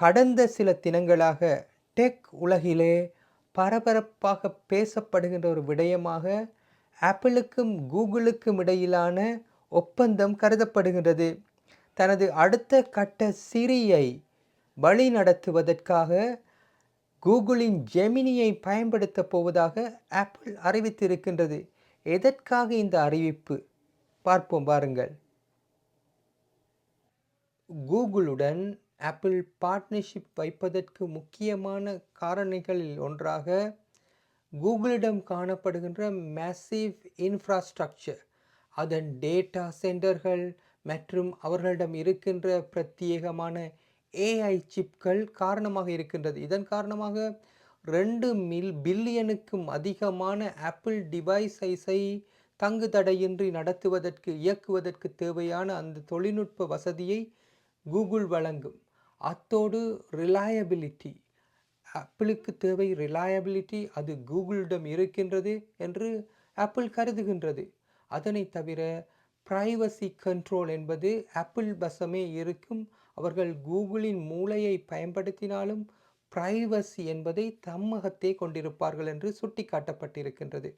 கடந்த சில தினங்களாக டெக் உலகிலே பரபரப்பாக பேசப்படுகின்ற ஒரு விடயமாக ஆப்பிளுக்கும் கூகுளுக்கும் இடையிலான ஒப்பந்தம் கருதப்படுகின்றது. தனது அடுத்த கட்ட சிரியை வழிநடத்துவதற்காக கூகுளின் ஜெமினியை பயன்படுத்தப் போவதாக ஆப்பிள் அறிவித்திருக்கின்றது. எதற்காக இந்த அறிவிப்பு? பார்ப்போம் வாருங்கள். கூகுளுடன் ஆப்பிள் பார்ட்னர்ஷிப் வைப்பதற்கு முக்கியமான காரணிகளில் ஒன்றாக கூகுளிடம் காணப்படுகின்ற மேசிவ் இன்ஃப்ராஸ்ட்ரக்சர், அதன் டேட்டா சென்டர்கள் மற்றும் அவர்களிடம் இருக்கின்ற பிரத்யேகமான ஏஐ சிப்கள் காரணமாக இருக்கின்றது. இதன் காரணமாக 2 பில்லியனுக்கும் அதிகமான ஆப்பிள் டிவைஸை தங்கு தடையின்றி இயக்குவதற்கு தேவையான அந்த தொழில்நுட்ப வசதியை கூகுள் வழங்கும். அத்தோடு ரிலையபிலிட்டி, ஆப்பிளுக்கு தேவை ரிலையபிலிட்டி, அது கூகுளிடம் இருக்கின்றது என்று ஆப்பிள் கருதுகின்றது. அதனை தவிர பிரைவசி கண்ட்ரோல் என்பது ஆப்பிள் வசமே இருக்கும். அவர்கள் கூகுளின் மூளையை பயன்படுத்தினாலும் பிரைவசி என்பதை தம்மகத்தே கொண்டிருப்பார்கள் என்று சுட்டிக்காட்டப்பட்டிருக்கின்றது.